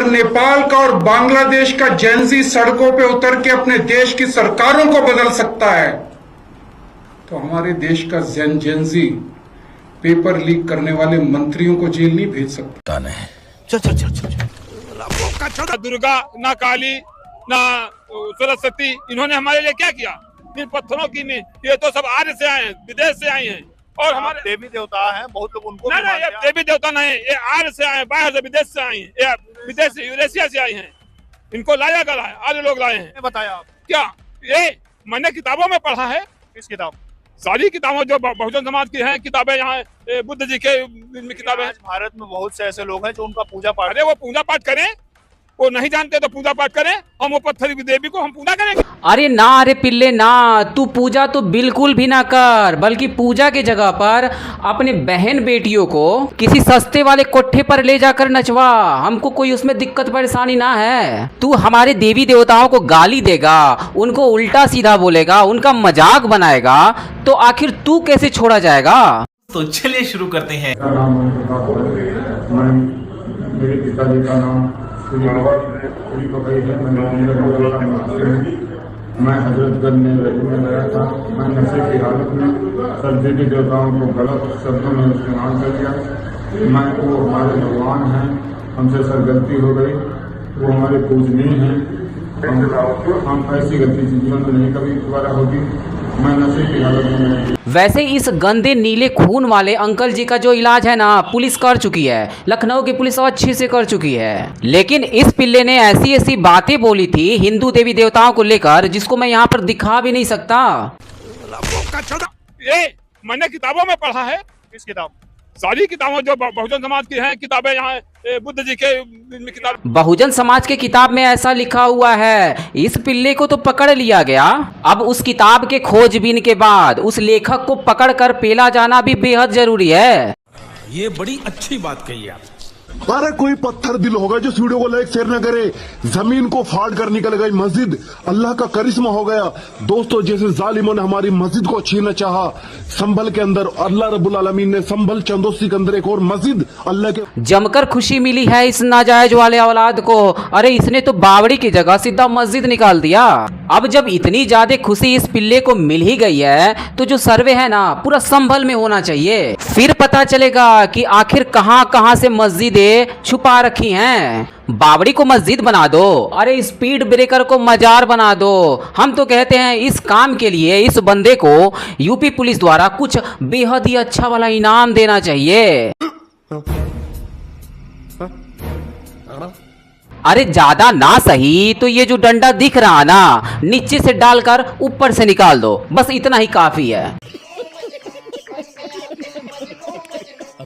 अगर नेपाल का और बांग्लादेश का जेंजी सड़कों पे उतर के अपने देश की सरकारों को बदल सकता है, तो हमारे देश का जेंजी पेपर लीक करने वाले मंत्रियों को जेल नहीं भेज सकता। नहीं चल दुर्गा ना काली ना सरस्वती, इन्होंने हमारे लिए क्या किया? इन पत्थरों की नहीं, ये तो सब आर्य से आए हैं, विदेश से आए हैं। और हमारे देवी देवता हैं, बहुत लोग उनको नहीं, ये देवी देवता नहीं, ये आर्य से आए हैं, बाहर से विदेश से आए हैं, ये विदेश से यूरेशिया से आए हैं। इनको लाया गया है, आर्य लोग लाए हैं। बताया आप क्या? ये मैंने किताबों में पढ़ा है। किस किताब? सारी किताबें जो बहुजन समाज की हैं किताबें, यहाँ बुद्ध जी के किताबें। भारत में बहुत से ऐसे लोग हैं जो उनका पूजा पाठ, अरे वो पूजा पाठ करें, वो नहीं जानते तो पूजा पाठ करें, हम वो पत्थर की देवी को हम पूजा करेंगे। अरे ना, अरे पिल्ले ना, तू पूजा तो बिल्कुल भी ना कर, बल्कि पूजा के जगह पर अपने बहन बेटियों को किसी सस्ते वाले कोठे पर ले जाकर नचवा, हमको कोई उसमें दिक्कत परेशानी ना है। तू हमारे देवी देवताओं को गाली देगा, उनको उल्टा सीधा बोलेगा, उनका मजाक बनाएगा, तो आखिर तू कैसे छोड़ा जाएगा? तो चलिए शुरू करते हैं। मेरे पिताजी का नाम मैं हजरतगंज में गया था। मैं नशे की हालत में सब देवी देवताओं को गलत शब्दों में इस्तेमाल कर लिया। मैं वो हमारे भगवान हैं, हमसे सर गलती हो गई, वो हमारे पूजनीय हैं, हम ऐसी गलती जीवन में नहीं कभी दोबारा होगी। मैं नशे की हालत में। वैसे इस गंदे नीले खून वाले अंकल जी का जो इलाज है ना, पुलिस कर चुकी है, लखनऊ की पुलिस अच्छे से कर चुकी है। लेकिन इस पिल्ले ने ऐसी ऐसी बातें बोली थी हिंदू देवी देवताओं को लेकर, जिसको मैं यहाँ पर दिखा भी नहीं सकता। ये मैंने किताबों में पढ़ा है। किस किताब? सारी किताबें जो बहुजन समाज की हैं किताबें, यहाँ बुद्ध जी के किताब। बहुजन समाज के किताब में ऐसा लिखा हुआ है। इस पिल्ले को तो पकड़ लिया गया, अब उस किताब के खोजबीन के बाद उस लेखक को पकड़कर पेला जाना भी बेहद जरूरी है। ये बड़ी अच्छी बात कही आप। अरे कोई पत्थर दिल होगा जो इस वीडियो को लाइक शेयर न करे, जमीन को फाड़ कर निकल गई मस्जिद, अल्लाह का करिश्मा हो गया। दोस्तों, जैसे जालिमों ने हमारी मस्जिद को छीनना चाहा, संभल के अंदर अल्लाह रब्बुल आलमीन ने संभल चंदोसी के अंदर एक और मस्जिद अल्लाह के जमकर खुशी मिली है इस नाजायज वाले औलाद को। अरे इसने तो बावड़ी की जगह सीधा मस्जिद निकाल दिया। अब जब इतनी ज्यादा खुशी इस पिल्ले को मिल ही गई है, तो जो सर्वे है ना पूरा संभल में होना चाहिए, फिर पता चलेगा कि आखिर कहां कहां से मस्जिदें छुपा रखी हैं। बावड़ी को मस्जिद बना दो, अरे स्पीड ब्रेकर को मजार बना दो। हम तो कहते हैं इस काम के लिए इस बंदे को यूपी पुलिस द्वारा कुछ बेहद ही अच्छा वाला इनाम देना चाहिए। अरे ज्यादा ना सही तो ये जो डंडा दिख रहा ना, नीचे से डालकर ऊपर से निकाल दो, बस इतना ही काफी है।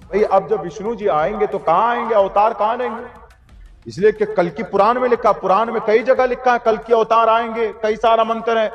भाई अब जब विष्णु जी आएंगे तो कहां आएंगे, अवतार कहां लेंगे? इसलिए कि कल की पुराण में लिखा, पुराण में कई जगह लिखा है कल की अवतार आएंगे, कई सारा मंत्र है।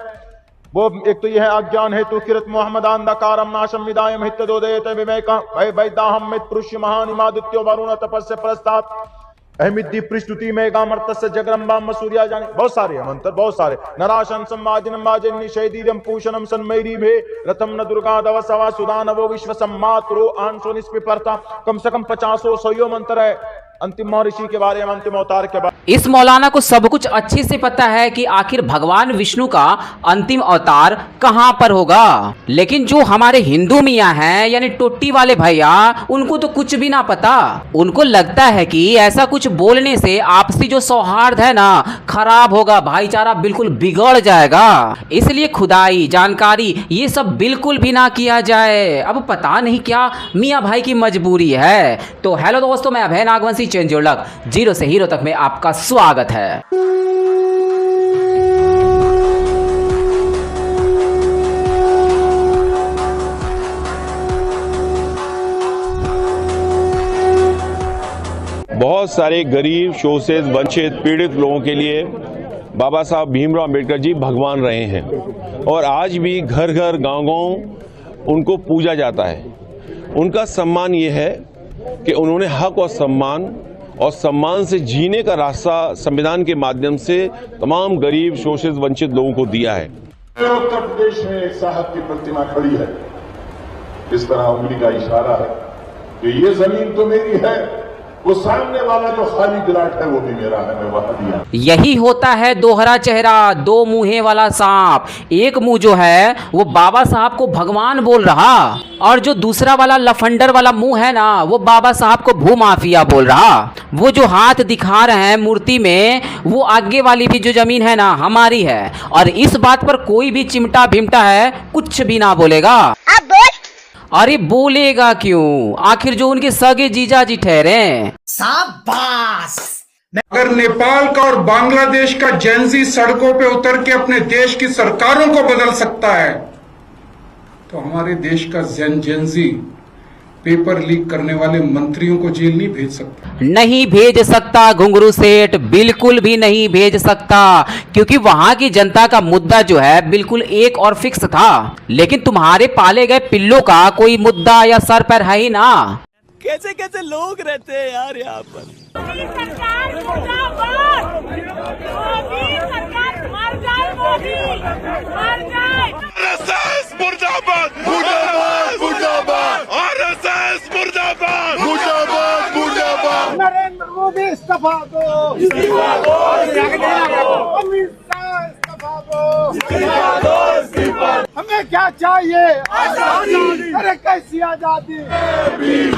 वो एक तो यह है अज्ञान हेतु किरत मोहम्मद अंधकारम नाशम विदायम हितोदयत विवेका भय वैदाहम मित पुरुष महानिमादित्यो वरुण तपस्य प्रस्तात् अहमिद्दि पृष्ठुति मेघामर्तस्य जगरंबाम सूर्या जाने, बहुत सारे मंत्र, बहुत सारे। नराशन सम्माजनम माजन्नि शैदीरम पूषणम सन्मैरी भे रथम न दुर्गा दव सवा सुदानवो विश्व सम्मातरो आंसो निष्पिपर्ता, कम से कम 50-100 मंत्र है अंतिम महर्षि के बारे में, अंतिम अवतार के बारे में। इस मौलाना को सब कुछ अच्छे से पता है कि आखिर भगवान विष्णु का अंतिम अवतार कहां पर होगा। लेकिन जो हमारे हिंदू मियाँ हैं, यानी टोटी वाले भैया, उनको तो कुछ भी ना पता। उनको लगता है कि ऐसा कुछ बोलने से आपसी जो सौहार्द है ना खराब होगा, भाईचारा बिल्कुल बिगड़ जाएगा। इसलिए खुदाई जानकारी ये सब बिल्कुल भी ना किया जाए। अब पता नहीं क्या मियाँ भाई की मजबूरी है। तो हेलो दोस्तों, मैं Abhay Nagvanshi, change your luck, zero से हीरो तक में आपका स्वागत है। बहुत सारे गरीब, शोषित, वंचित, पीड़ित लोगों के लिए बाबा साहब भीमराव अंबेडकर जी भगवान रहे हैं, और आज भी घर घर गांव-गांव उनको पूजा जाता है। उनका सम्मान ये है कि उन्होंने हक और सम्मान से जीने का रास्ता संविधान के माध्यम से तमाम गरीब, शोषित, वंचित लोगों को दिया है। उत्तर प्रदेश में एक साहब की प्रतिमा खड़ी है, इस तरह उंगली का इशारा है कि ये जमीन तो मेरी है, वो सामने वाला जो खाली गिलाट है वो भी मेरा है, मैं वहां दिया। यही होता है दोहरा चेहरा, दो मुंहे वाला सांप। एक मुंह जो है वो बाबा साहब को भगवान बोल रहा, और जो दूसरा वाला लफंडर वाला मुंह है ना, वो बाबा साहब को भूमाफिया बोल रहा। वो जो हाथ दिखा रहे हैं मूर्ति में, वो आगे वाली भी जो जमीन है ना, हमारी है। और इस बात पर कोई भी चिमटा भिमटा है कुछ भी ना बोलेगा। अरे बोलेगा क्यों, आखिर जो उनके सगे जीजा जी ठहरे। अगर नेपाल का और बांग्लादेश का जेंजी सड़कों पे उतर के अपने देश की सरकारों को बदल सकता है, तो हमारे देश का जेंजी पेपर लीक करने वाले मंत्रियों को जेल नहीं भेज सकता। नहीं भेज सकता घुंगरू सेठ, बिल्कुल भी नहीं भेज सकता, क्योंकि वहां की जनता का मुद्दा जो है बिल्कुल एक और फिक्स था। लेकिन तुम्हारे पाले गए पिल्लों का कोई मुद्दा या सर पर है ही ना। कैसे कैसे लोग रहते हैं यार यहाँ पर। नरेंद्र मोदी इस्तीफा दो, अमित शाह इस्तीफा दो, हमें क्या चाहिए? आजादी। अरे कैसी आजादी?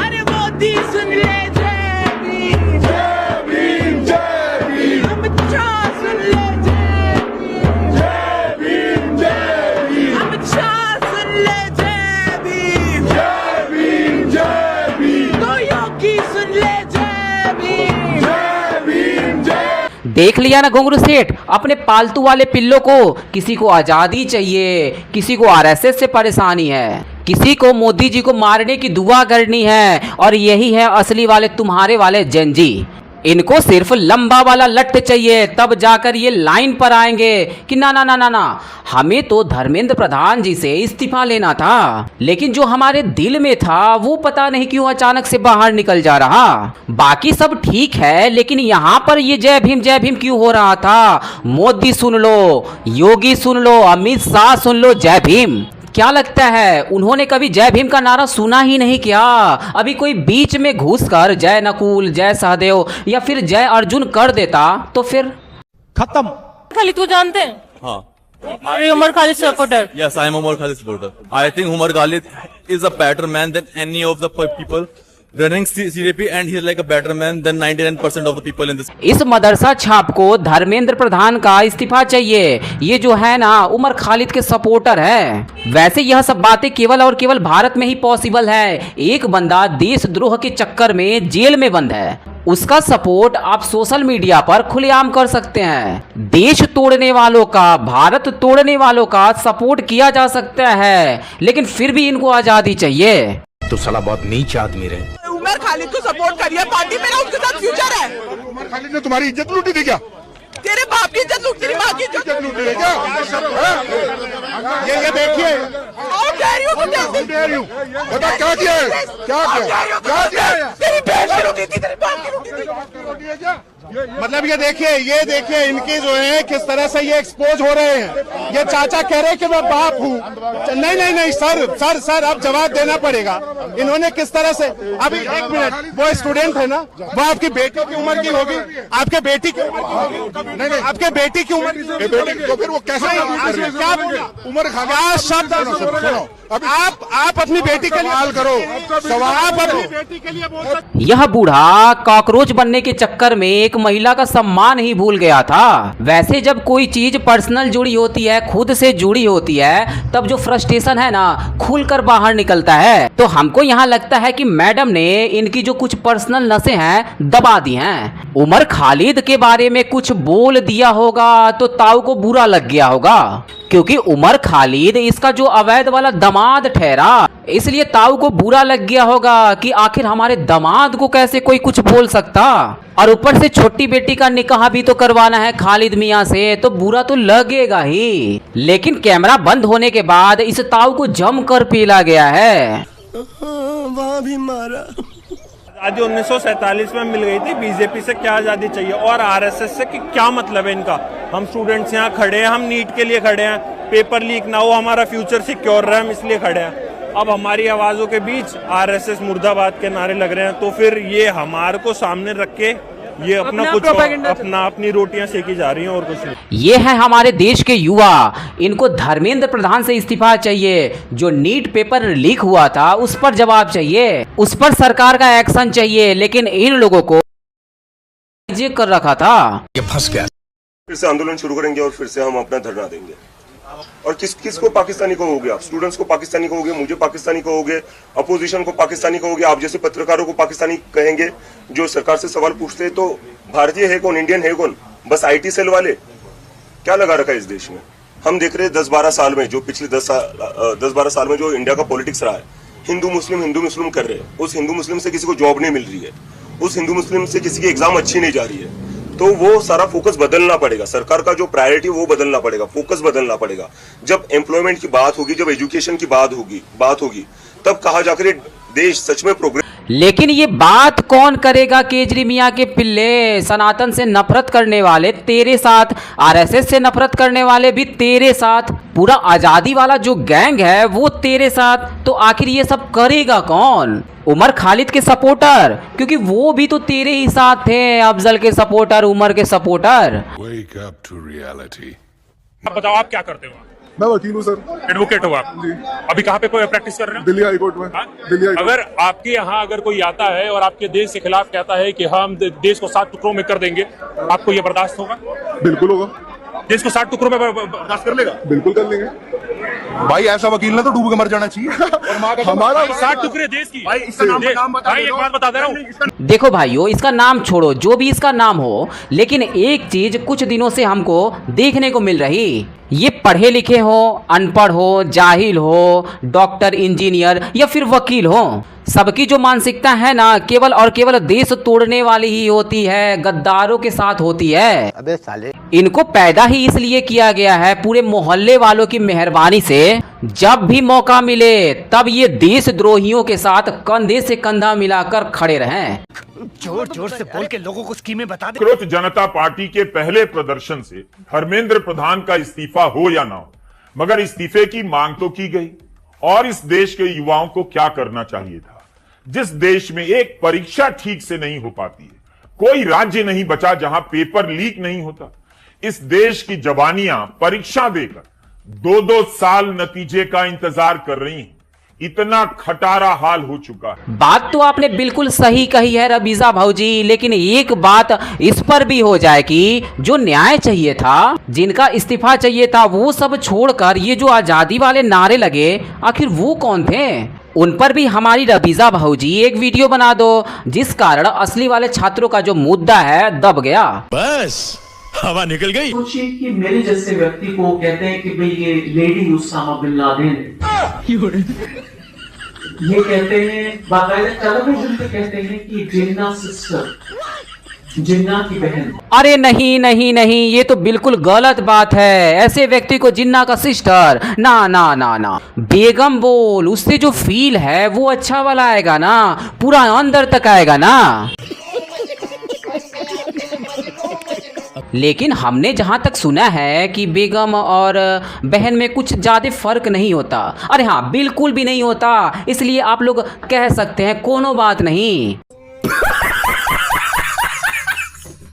अरे मोदी सुन ले, जय भीम, जय भीम, जय भीम। अमित शाह सुन ले, जय भीम, जय भीम, जय भीम। अमित शाह सुन ले, जय भीम, जय भीम, जय भीम। तो योगी सुन ले, जय भीम, जय भीम, जय। देख लिया ना घुंगरू सेठ, अपने पालतू वाले पिल्लों को किसी को आजादी चाहिए, किसी को आरएसएस से परेशानी है, किसी को मोदी जी को मारने की दुआ करनी है, और यही है असली वाले तुम्हारे वाले जेंजी। इनको सिर्फ लंबा वाला लट चाहिए, तब जाकर ये लाइन पर आएंगे कि ना ना ना ना ना, हमें तो धर्मेंद्र प्रधान जी से इस्तीफा लेना था। लेकिन जो हमारे दिल में था वो पता नहीं क्यों अचानक से बाहर निकल जा रहा। बाकी सब ठीक है, लेकिन यहाँ पर ये जय भीम क्यों हो रहा था? मोदी सुन लो, योगी सुन लो, अमित शाह सुन लो, जय भीम। क्या लगता है उन्होंने कभी जय भीम का नारा सुना ही नहीं क्या? अभी कोई बीच में घुसकर जय नकुल, जय सहदेव या फिर जय अर्जुन कर देता तो फिर खत्म। खालिद को जानते हैं? हाँ। Umar Khalid supporter? Yes, I am Umar Khalid supporter. I think Umar Khalid is a better man than any of the people running CJP, and he is like a better man than 99% of the people in this. इस मदरसा छाप को धर्मेंद्र प्रधान का इस्तीफा चाहिए। ये जो है ना उमर खालिद के सपोर्टर है। वैसे यह सब बातें केवल और केवल भारत में ही पॉसिबल है। एक बंदा देशद्रोह के चक्कर में जेल में बंद है, उसका सपोर्ट आप सोशल मीडिया पर खुलेआम कर सकते हैं। देश तोड़ने वालों का, भारत तोड़ने वालों का सपोर्ट किया जा सकता है, लेकिन फिर भी इनको आजादी चाहिए। तो साला बहुत नीच आदमी रहे। उमर खालिद को सपोर्ट करिए, पार्टी मेरा उसके साथ फ्यूचर है। उमर खालिद ने तुम्हारी इज्जत लूटी थी क्या? तेरे बाप की इज्जत लूट, तेरी माँ की इज्जत लूटी है क्या? ये देखिए, बता क्या किया है? क्या किया? तेरी बहन की लूटी थी, तेरी बाप की लूटी थी क्या? मतलब ये देखिए इनकी जो है किस तरह से ये एक्सपोज हो रहे हैं। ये चाचा कह रहे हैं कि मैं बाप हूँ। नहीं सर अब जवाब देना पड़ेगा। इन्होंने किस तरह से, अभी एक मिनट, वो स्टूडेंट है ना, वो आपकी बेटी की उम्र की होगी, आपके बेटी की उम्र की होगी, नहीं आपके बेटी की उम्र की, तो फिर वो कैसे क्या उम्र खा शब्द? आप अपनी बेटी के लिए सवाल करो, सवाल अपनी बेटी के लिए बोल सकते। यह बूढ़ा कॉकरोच बनने के चक्कर में एक महिला का सम्मान ही भूल गया था। वैसे जब कोई चीज पर्सनल जुड़ी होती है, खुद से जुड़ी होती है, तब जो फ्रस्ट्रेशन है ना खुलकर बाहर निकलता है। तो हमको यहाँ लगता है कि मैडम ने इनकी जो कुछ पर्सनल नसें हैं दबा दी हैं। उमर खालिद के बारे में कुछ बोल दिया होगा तो ताऊ को बुरा लग गया होगा, क्योंकि उमर खालिद इसका जो अवैध वाला दामाद ठहरा, इसलिए ताऊ को बुरा लग गया होगा कि आखिर हमारे दामाद को कैसे कोई कुछ बोल सकता। और ऊपर से छोटी बेटी का निकाह भी तो करवाना है खालिद मियाँ से, तो बुरा तो लगेगा ही। लेकिन कैमरा बंद होने के बाद इस ताऊ को जमकर पीला गया है। वहाँ भी मारा। आजादी 1947 में मिल गई थी, बीजेपी से क्या आजादी चाहिए और आरएसएस से कि क्या मतलब है इनका। हम स्टूडेंट्स यहाँ खड़े हैं, हम नीट के लिए खड़े हैं, पेपर लीक ना हो, हमारा फ्यूचर सिक्योर रहे, हम इसलिए खड़े हैं। अब हमारी आवाजों के बीच आरएसएस मुर्दाबाद के नारे लग रहे हैं, तो फिर ये हमारे को सामने रख के ये अपनी रोटियां सेकी जा रही हैं और कुछ नहीं। ये है हमारे देश के युवा, इनको धर्मेंद्र प्रधान से इस्तीफा चाहिए। जो नीट पेपर लीक हुआ था उस पर जवाब चाहिए, उस पर सरकार का एक्शन चाहिए, लेकिन इन लोगों को कर रखा था। ये फंस गया। फिर से आंदोलन शुरू करेंगे और फिर से हम अपना धरना देंगे। और किसको पाकिस्तानी कहोगे आप? स्टूडेंट्स को पाकिस्तानी कहोगे, मुझे पाकिस्तानी कहोगे, अपोजिशन को पाकिस्तानी कहोगे, आप जैसे पत्रकारों को पाकिस्तानी कहेंगे जो सरकार से सवाल पूछते हैं। तो भारतीय है कौन, इंडियन है कौन? बस आईटी सेल वाले। क्या लगा रखा है इस देश में? हम देख रहे हैं 10-12 साल में, जो पिछले 10-12 साल में जो इंडिया का पॉलिटिक्स रहा है, हिंदू मुस्लिम कर रहे हैं। उस हिंदू मुस्लिम से किसी को जॉब नहीं मिल रही है, उस हिंदू मुस्लिम से किसी की एग्जाम अच्छी नहीं जा रही है। तो वो सारा फोकस बदलना पड़ेगा, सरकार का जो प्रायोरिटी वो बदलना पड़ेगा, फोकस बदलना पड़ेगा। जब एम्प्लॉयमेंट की बात होगी, जब एजुकेशन की बात होगी, तब कहा जाकर देश सच में प्रोग्रेस। लेकिन ये बात कौन करेगा? केजरी मियाँ के पिल्ले, सनातन से नफरत करने वाले तेरे साथ, आरएसएस से नफरत करने वाले भी तेरे साथ, पूरा आजादी वाला जो गैंग है वो तेरे साथ। तो आखिर ये सब करेगा कौन? उमर खालिद के सपोर्टर, क्योंकि वो भी तो तेरे ही साथ थे। अफजल के सपोर्टर, उमर के supporter. Wake up to reality. आप बताओ, आप क्या करते हो? मैं वकील हूँ सर। एडवोकेट हो आप? जी। अभी कहाँ पे प्रैक्टिस कर रहे हो? दिल्ली हाई कोर्ट में। Delhi high court. अगर आपके यहाँ अगर कोई आता है और आपके देश के खिलाफ कहता है कि हम देश को 7 टुकड़ों में कर देंगे, आपको ये बर्दाश्त होगा? बिल्कुल होगा। देश को 7 टुकड़ों में बर्दाश्त कर लेगा? बिल्कुल कर लेंगे भाई, ऐसा वकील ना तो डूब के मर जाना चाहिए। हमारा 7 टुकड़े देश की। भाई इसका नाम भाई एक बात बता दे रहा हूँ। देखो भाइयों, इसका नाम छोड़ो, जो भी इसका नाम हो, लेकिन एक चीज कुछ दिनों से हमको देखने को मिल रही, ये पढ़े लिखे हो, अनपढ़ हो, जाहिल हो, डॉक्टर, इंजीनियर या फिर वकील हो, सबकी जो मानसिकता है ना, केवल और केवल देश तोड़ने वाली ही होती है, गद्दारों के साथ होती है। अबे साले, इनको पैदा ही इसलिए किया गया है पूरे मोहल्ले वालों की मेहरबानी से। जब भी मौका मिले तब ये देशद्रोहियों के साथ कंधे से कंधा मिलाकर खड़े रहें। जोर जोर से बोल के लोगों को स्कीमें बता दे। कृत जनता पार्टी के पहले प्रदर्शन से धर्मेंद्र प्रधान का इस्तीफा हो या ना हो, मगर इस्तीफे की मांग तो की गई। और इस देश के युवाओं को क्या करना चाहिए था? जिस देश में एक परीक्षा ठीक से नहीं हो पाती है, कोई राज्य नहीं बचा जहां पेपर लीक नहीं होता। इस देश की जवानियां परीक्षा देकर 2-2 साल नतीजे का इंतजार कर रही हैं। इतना खटारा हाल हो चुका है। बात तो आपने बिल्कुल सही कही है रबीजा भाऊजी, लेकिन एक बात इस पर भी हो जाए कि जो न्याय चाहिए था, जिनका इस्तीफा चाहिए था, वो सब छोड़कर ये जो आजादी वाले नारे लगे, आखिर वो कौन थे? उन पर भी हमारी रबीजा भाऊजी एक वीडियो बना दो, जिस कारण असली वाले छात्रों का जो मुद्दा है दब गया। बस हवा निकल गई। सोचिए कि मेरे जैसे व्यक्ति को कहते हैं कि भाई ये लेडी उसामा बिन लादेन, ये कहते हैं बाकायदा टेलीविजन पे कहते हैं कि जिन्ना सिस्टर, जिन्ना की बहन। अरे नहीं नहीं नहीं, ये तो बिल्कुल गलत बात है। ऐसे व्यक्ति को जिन्ना का सिस्टर ना ना ना ना, बेगम बोल, उससे जो फील है वो अच्छा वाला आएगा ना, पूरा अंदर तक आएगा ना। लेकिन हमने जहां तक सुना है कि बेगम और बहन में कुछ ज्यादा फर्क नहीं होता। अरे हाँ, बिल्कुल भी नहीं होता, इसलिए आप लोग कह सकते हैं कोनो बात नहीं।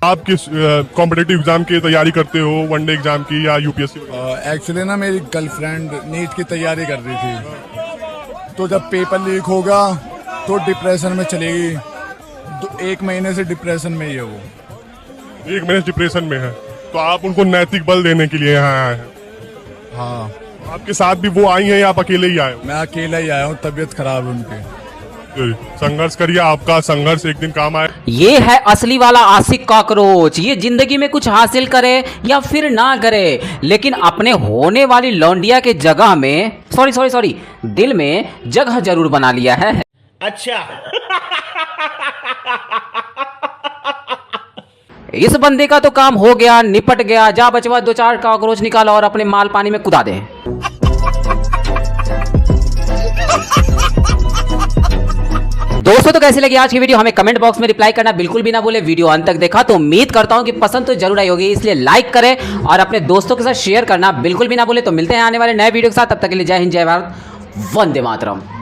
आप किस कॉम्पिटिटिव एग्जाम की तैयारी करते हो, वनडे एग्जाम की या यूपीएससी? एक्चुअली ना मेरी गर्लफ्रेंड नीट की तैयारी कर रही थी, तो जब पेपर लीक होगा तो डिप्रेशन में चलेगी। 1 महीने से डिप्रेशन में ही है वो। 1 महीने डिप्रेशन में है, तो आप उनको नैतिक बल देने के लिए यहाँ आए हैं? हाँ। आपके साथ भी वो आई हैं या आप अकेले ही आए हो? मैं अकेला ही आया हूँ, तबीयत खराब है उनकी। संघर्ष करिए, आपका संघर्ष एक दिन काम आए। ये है असली वाला आशिक कॉकरोच। ये जिंदगी में कुछ हासिल करे या फिर ना करे, लेकिन अपने होने वाली लौंडिया के जगह में सॉरी दिल में जगह जरूर बना लिया है। अच्छा। इस बंदे का तो काम हो गया, निपट गया। जा बचवा 2-4 कॉकरोच निकाला और अपने माल पानी में कुदा दे। दोस्तों, तो कैसी लगी आज की वीडियो? हमें कमेंट बॉक्स में रिप्लाई करना बिल्कुल भी ना भूले। वीडियो अंत तक देखा तो उम्मीद करता हूं कि पसंद तो जरूर आई होगी, इसलिए लाइक करें और अपने दोस्तों के साथ शेयर करना बिल्कुल भी ना भूले। तो मिलते हैं आने वाले नए वीडियो के साथ, तब तक के लिए जय हिंद, जय भारत, वंदे मातरम।